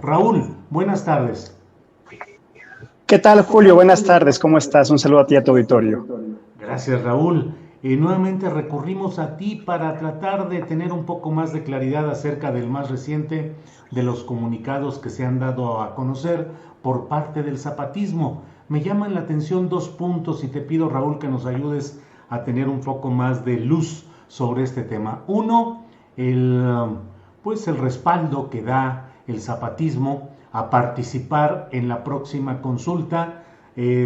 Raúl, buenas tardes. ¿Qué tal, Julio? Buenas tardes, ¿cómo estás? Un saludo a ti y a tu auditorio. Gracias, Raúl. Nuevamente recurrimos a ti para tratar de tener un poco más de claridad acerca del más reciente de los comunicados que se han dado a conocer por parte del zapatismo. Me llaman la atención dos puntos y te pido, Raúl, que nos ayudes a tener un poco más de luz sobre este tema. Uno, el respaldo que da el zapatismo a participar en la próxima consulta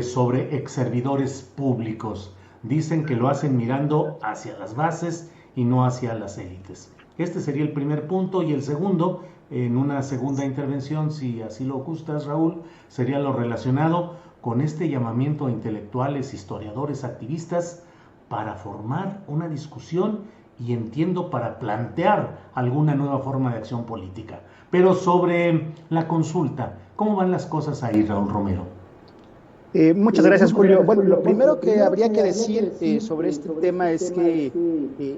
sobre exservidores públicos. Dicen que lo hacen mirando hacia las bases y no hacia las élites. Este sería el primer punto, y el segundo, en una segunda intervención, si así lo gustas, Raúl, sería lo relacionado con este llamamiento a intelectuales, historiadores, activistas, para formar una discusión y, entiendo, para plantear alguna nueva forma de acción política. Pero sobre la consulta, ¿cómo van las cosas ahí, Raúl Romero? Muchas gracias, Julio. Bueno, lo primero que habría que decir sobre este tema es que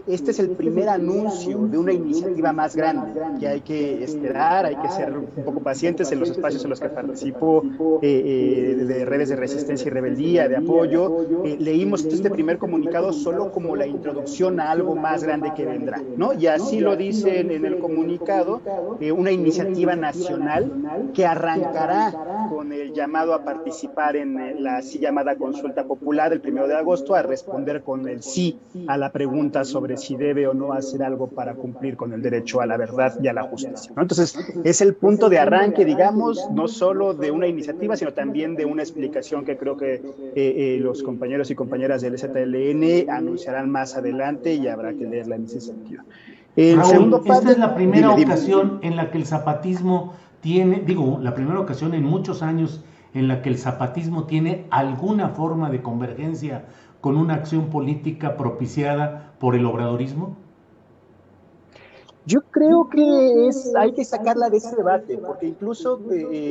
este es el primer anuncio de una iniciativa más grande, que hay que esperar, hay que ser un poco pacientes en los espacios en los que participo, de redes de resistencia y rebeldía, de apoyo. Leímos este primer comunicado solo como la introducción a algo más grande que vendrá, ¿no? Y así lo dicen en el comunicado, una iniciativa nacional que arrancará con el llamado a participar en la así llamada consulta popular el 1 de agosto, a responder con el sí a la pregunta sobre si debe o no hacer algo para cumplir con el derecho a la verdad y a la justicia, ¿no? Entonces, es el punto de arranque, digamos, no solo de una iniciativa, sino también de una explicación que creo que los compañeros y compañeras del ZLN anunciarán más adelante, y habrá que leerla en ese sentido. El Raúl, esta es la primera ocasión en la que el zapatismo tiene, la primera ocasión en muchos años en la que el zapatismo tiene alguna forma de convergencia con una acción política propiciada por el obradorismo. Yo creo que hay que sacarla de ese debate, porque incluso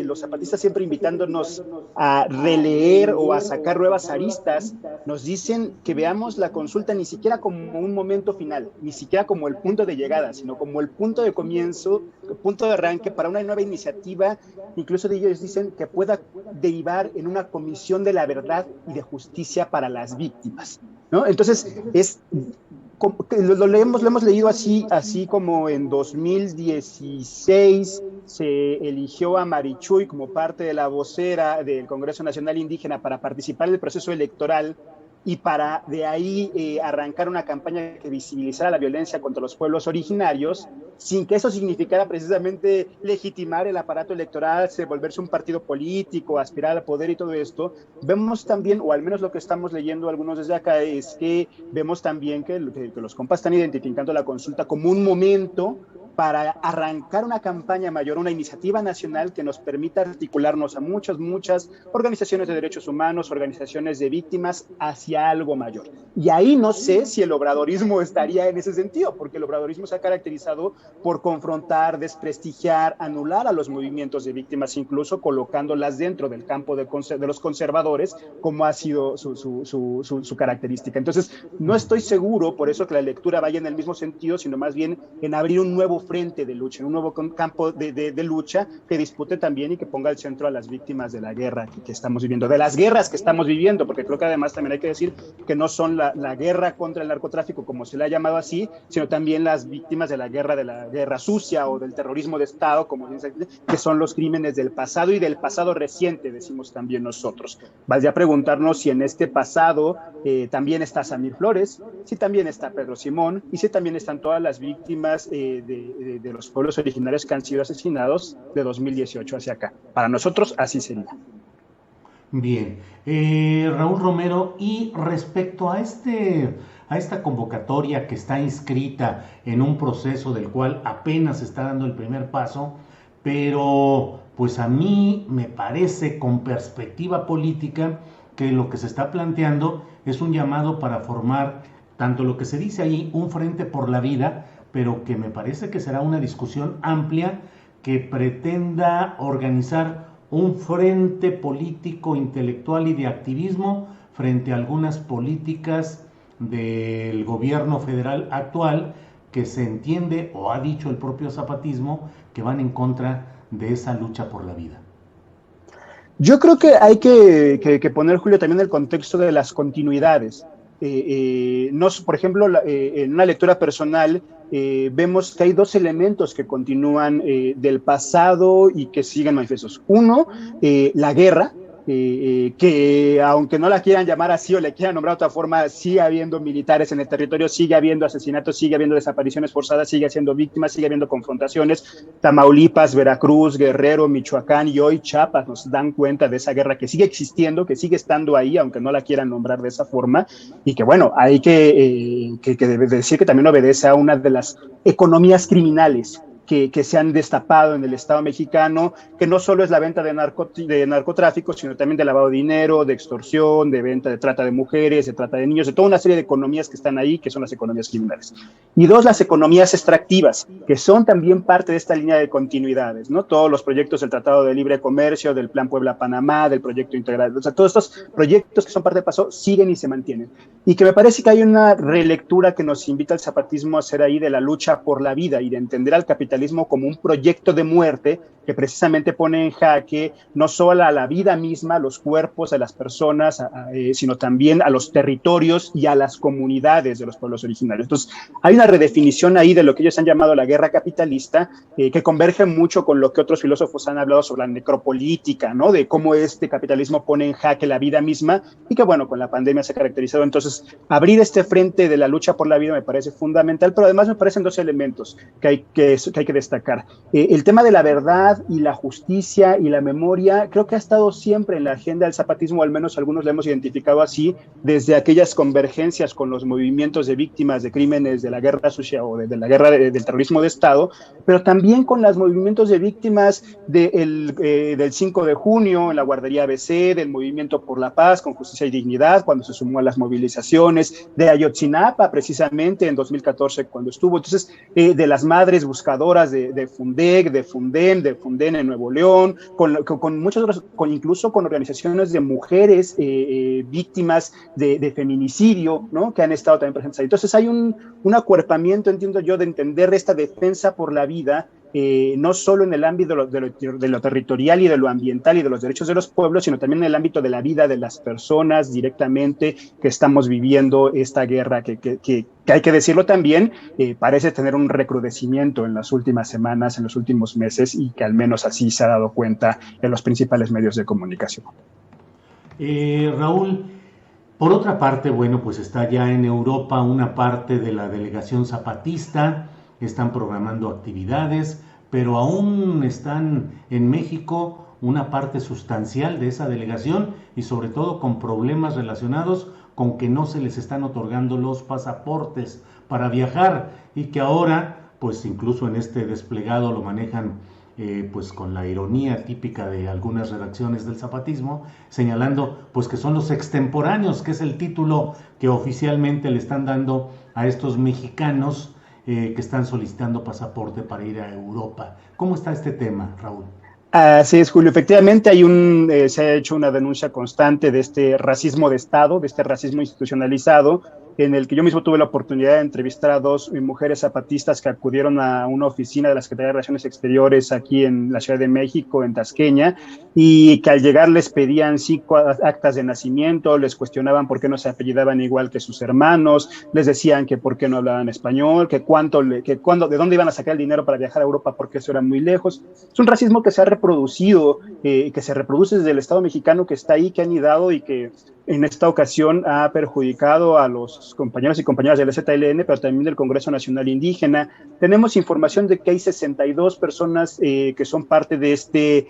los zapatistas, siempre invitándonos a releer o a sacar nuevas aristas, nos dicen que veamos la consulta ni siquiera como un momento final, ni siquiera como el punto de llegada, sino como el punto de comienzo, el punto de arranque para una nueva iniciativa. Incluso ellos dicen que pueda derivar en una comisión de la verdad y de justicia para las víctimas, ¿no? Entonces, lo hemos leído así como en 2016 se eligió a Marichuy como parte de la vocera del Congreso Nacional Indígena para participar en el proceso electoral, y para de ahí arrancar una campaña que visibilizara la violencia contra los pueblos originarios, sin que eso significara precisamente legitimar el aparato electoral, volverse un partido político, aspirar al poder y todo esto. Vemos también, o al menos lo que estamos leyendo algunos desde acá, es que vemos también que los compas están identificando la consulta como un momento para arrancar una campaña mayor, una iniciativa nacional que nos permita articularnos a muchas organizaciones de derechos humanos, organizaciones de víctimas, hacia algo mayor. Y ahí no sé si el obradorismo estaría en ese sentido, porque el obradorismo se ha caracterizado por confrontar, desprestigiar, anular a los movimientos de víctimas, incluso colocándolas dentro del campo de los conservadores, como ha sido su característica. Entonces, no estoy seguro, por eso, que la lectura vaya en el mismo sentido, sino más bien en abrir un nuevo frente de lucha, un nuevo campo de lucha que dispute también y que ponga al centro a las víctimas de la guerra que estamos viviendo, de las guerras que estamos viviendo, porque creo que además también hay que decir que no son la guerra contra el narcotráfico, como se le ha llamado así, sino también las víctimas de la guerra sucia o del terrorismo de Estado, como dicen, que son los crímenes del pasado y del pasado reciente, decimos también nosotros. Valdría preguntarnos si en este pasado también está Samir Flores, si también está Pedro Simón, y si también están todas las víctimas de los pueblos originarios que han sido asesinados de 2018 hacia acá. Para nosotros así sería. Bien, Raúl Romero, y respecto a esta convocatoria que está inscrita en un proceso del cual apenas se está dando el primer paso, pero pues a mí me parece, con perspectiva política, que lo que se está planteando es un llamado para formar, tanto lo que se dice ahí, un frente por la vida, pero que me parece que será una discusión amplia que pretenda organizar un frente político, intelectual y de activismo frente a algunas políticas del gobierno federal actual, que se entiende, o ha dicho el propio zapatismo, que van en contra de esa lucha por la vida? Yo creo que hay que poner, Julio, también el contexto de las continuidades. No, por ejemplo, en una lectura personal vemos que hay dos elementos que continúan del pasado y que siguen manifiestos. Uno, la guerra, que aunque no la quieran llamar así o le quieran nombrar de otra forma, sigue habiendo militares en el territorio, sigue habiendo asesinatos, sigue habiendo desapariciones forzadas, sigue habiendo víctimas, sigue habiendo confrontaciones. Tamaulipas, Veracruz, Guerrero, Michoacán y hoy Chiapas nos dan cuenta de esa guerra que sigue existiendo, que sigue estando ahí, aunque no la quieran nombrar de esa forma, y que bueno, hay que debe decir que también obedece a una de las economías criminales que se han destapado en el Estado mexicano, que no solo es la venta de narcotráfico, sino también de lavado de dinero, de extorsión, de venta de trata de mujeres, de trata de niños, de toda una serie de economías que están ahí, que son las economías criminales. Y dos, las economías extractivas, que son también parte de esta línea de continuidades, ¿no? Todos los proyectos del Tratado de Libre Comercio, del Plan Puebla-Panamá, del Proyecto Integral, o sea, todos estos proyectos que son parte del pasado siguen y se mantienen. Y que me parece que hay una relectura que nos invita al zapatismo a hacer ahí de la lucha por la vida y de entender al capitalismo como un proyecto de muerte que precisamente pone en jaque no solo a la vida misma, a los cuerpos, a las personas, sino también a los territorios y a las comunidades de los pueblos originarios. Entonces, hay una redefinición ahí de lo que ellos han llamado la guerra capitalista, que converge mucho con lo que otros filósofos han hablado sobre la necropolítica, ¿no? De cómo este capitalismo pone en jaque la vida misma y que, bueno, con la pandemia se ha caracterizado. Entonces, abrir este frente de la lucha por la vida me parece fundamental, pero además me parecen dos elementos que hay que destacar. El tema de la verdad y la justicia y la memoria creo que ha estado siempre en la agenda del zapatismo, al menos algunos lo hemos identificado así, desde aquellas convergencias con los movimientos de víctimas de crímenes de la guerra sucia o de la guerra del terrorismo de Estado, pero también con los movimientos de víctimas del 5 de junio en la guardería ABC, del movimiento por la paz con justicia y dignidad, cuando se sumó a las movilizaciones, de Ayotzinapa precisamente en 2014 cuando estuvo, entonces de las madres buscadoras de Fundec, de Funden en Nuevo León, con muchas otras, incluso con organizaciones de mujeres víctimas de feminicidio, ¿no? Que han estado también presentes ahí. Entonces hay un acuerpamiento, entiendo yo, de entender esta defensa por la vida, no solo en el ámbito de lo territorial y de lo ambiental y de los derechos de los pueblos, sino también en el ámbito de la vida de las personas directamente que estamos viviendo esta guerra que hay que decirlo también, parece tener un recrudecimiento en las últimas semanas, en los últimos meses, y que al menos así se ha dado cuenta en los principales medios de comunicación. Raúl, por otra parte, bueno, pues está ya en Europa una parte de la delegación zapatista, están programando actividades, pero aún están en México una parte sustancial de esa delegación y sobre todo con problemas relacionados con que no se les están otorgando los pasaportes para viajar y que ahora, pues incluso en este desplegado lo manejan pues con la ironía típica de algunas redacciones del zapatismo, señalando pues que son los extemporáneos, que es el título que oficialmente le están dando a estos mexicanos que están solicitando pasaporte para ir a Europa. ¿Cómo está este tema, Raúl? Así es, Julio. Efectivamente, se ha hecho una denuncia constante de este racismo de Estado, de este racismo institucionalizado, en el que yo mismo tuve la oportunidad de entrevistar a dos mujeres zapatistas que acudieron a una oficina de la Secretaría de Relaciones Exteriores aquí en la Ciudad de México, en Tasqueña, y que al llegar les pedían actas de nacimiento, les cuestionaban por qué no se apellidaban igual que sus hermanos, les decían que por qué no hablaban español, de dónde iban a sacar el dinero para viajar a Europa porque eso era muy lejos. Es un racismo que se ha reproducido, que se reproduce desde el Estado mexicano, que está ahí, que ha anidado y que en esta ocasión ha perjudicado a los compañeros y compañeras del ZLN, pero también del Congreso Nacional Indígena. Tenemos información de que hay 62 personas que son parte de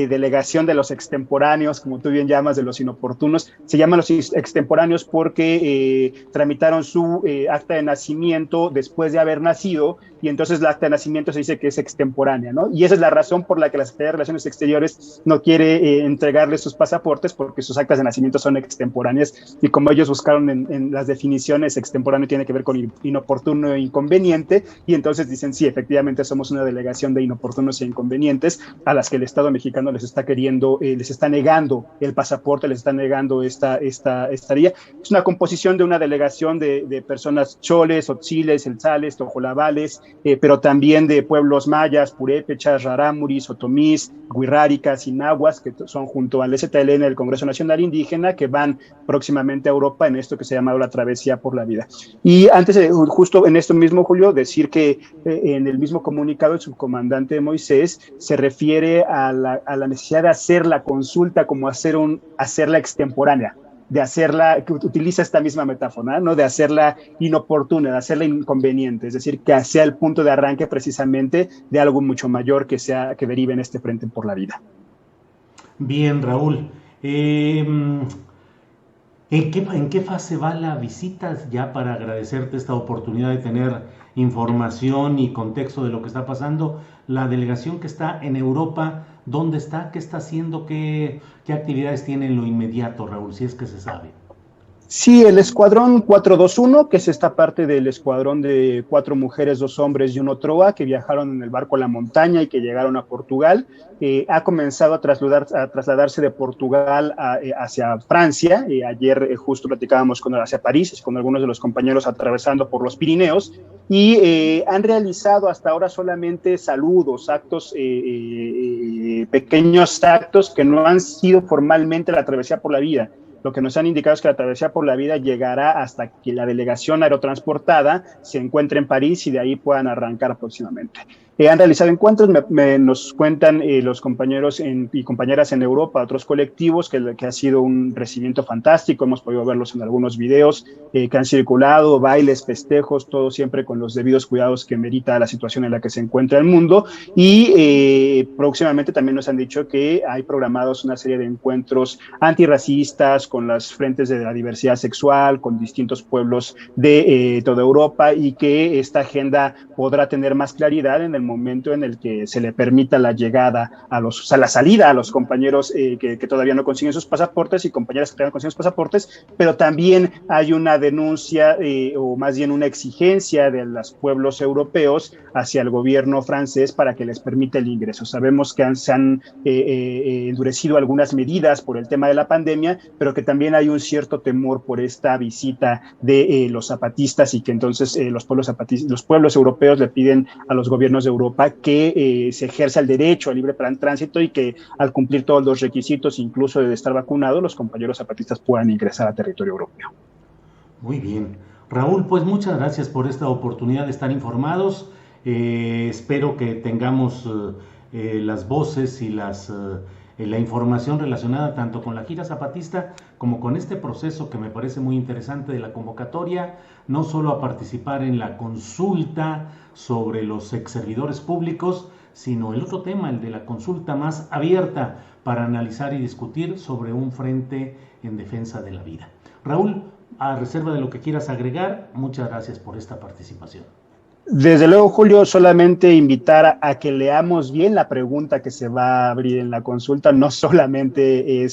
delegación de los extemporáneos, como tú bien llamas, de los inoportunos. Se llaman los extemporáneos porque tramitaron su acta de nacimiento después de haber nacido, y entonces la acta de nacimiento se dice que es extemporánea, ¿no? Y esa es la razón por la que la Secretaría de Relaciones Exteriores no quiere entregarles sus pasaportes, porque sus actas de nacimiento son extemporáneas, y como ellos buscaron en las definiciones, extemporáneo tiene que ver con inoportuno e inconveniente, y entonces dicen, sí, efectivamente somos una delegación de inoportunos e inconvenientes a las que el Estado mexicano les está negando el pasaporte, les está negando esta estadía. Es una composición de una delegación de personas choles, otziles, elzales, tojolabales, pero también de pueblos mayas, purépechas, rarámuris, otomís, huirráricas y nahuas, que son junto al EZLN, el Congreso Nacional Indígena, que van próximamente a Europa en esto que se ha llamado la Travesía por la Vida. Y antes, justo en esto mismo, Julio, decir que en el mismo comunicado el subcomandante Moisés se refiere a la necesidad de hacer la consulta como hacerla extemporánea, de hacerla, que utiliza esta misma metáfora, ¿no? De hacerla inoportuna, de hacerla inconveniente, es decir, que sea el punto de arranque precisamente de algo mucho mayor que derive en este Frente por la Vida. Bien, Raúl. ¿En qué fase va la visita? Ya para agradecerte esta oportunidad de tener información y contexto de lo que está pasando. La delegación que está en Europa, ¿dónde está? ¿Qué está haciendo? ¿Qué actividades tiene en lo inmediato, Raúl? Si es que se sabe. Sí, el escuadrón 421, que es esta parte del escuadrón de 4 mujeres, 2 hombres y un Otroa, que viajaron en el barco La Montaña y que llegaron a Portugal, ha comenzado a trasladarse de Portugal hacia Francia. Ayer justo platicábamos hacia París, con algunos de los compañeros atravesando por los Pirineos, y han realizado hasta ahora solamente saludos, actos, pequeños actos que no han sido formalmente la travesía por la vida. Lo que nos han indicado es que la travesía por la vida llegará hasta que la delegación aerotransportada se encuentre en París y de ahí puedan arrancar próximamente. Han realizado encuentros, nos cuentan los compañeros y compañeras en Europa, otros colectivos, que ha sido un recibimiento fantástico. Hemos podido verlos en algunos videos que han circulado, bailes, festejos, todo siempre con los debidos cuidados que merita la situación en la que se encuentra el mundo. Y próximamente también nos han dicho que hay programados una serie de encuentros antirracistas con las frentes de la diversidad sexual, con distintos pueblos de toda Europa, y que esta agenda podrá tener más claridad en el momento en el que se le permita la llegada la salida a los compañeros que todavía no consiguen sus pasaportes y compañeras que todavía no consiguen sus pasaportes, pero también hay una denuncia o más bien una exigencia de los pueblos europeos hacia el gobierno francés para que les permita el ingreso. Sabemos que se han endurecido algunas medidas por el tema de la pandemia, pero que también hay un cierto temor por esta visita de los zapatistas, y que entonces los pueblos europeos le piden a los gobiernos de Europa que se ejerza el derecho al libre tránsito, y que al cumplir todos los requisitos, incluso de estar vacunados, los compañeros zapatistas puedan ingresar a territorio europeo. Muy bien. Raúl, pues muchas gracias por esta oportunidad de estar informados. Espero que tengamos las voces y la información relacionada tanto con la gira zapatista como con este proceso que me parece muy interesante de la convocatoria, no solo a participar en la consulta sobre los exservidores públicos, sino el otro tema, el de la consulta más abierta para analizar y discutir sobre un frente en defensa de la vida. Raúl, a reserva de lo que quieras agregar, muchas gracias por esta participación. Desde luego, Julio, solamente invitar a que leamos bien la pregunta que se va a abrir en la consulta. No solamente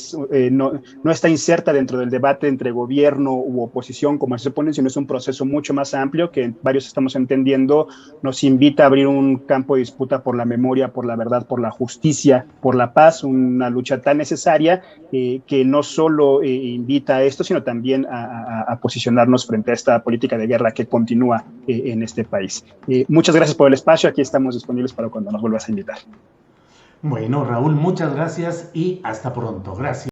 no está inserta dentro del debate entre gobierno u oposición, como se supone, sino es un proceso mucho más amplio que varios estamos entendiendo. Nos invita a abrir un campo de disputa por la memoria, por la verdad, por la justicia, por la paz, una lucha tan necesaria que no solo invita a esto, sino también a posicionarnos frente a esta política de guerra que continúa en este país. Muchas gracias por el espacio. Aquí estamos disponibles para cuando nos vuelvas a invitar. Bueno, Raúl, muchas gracias y hasta pronto. Gracias.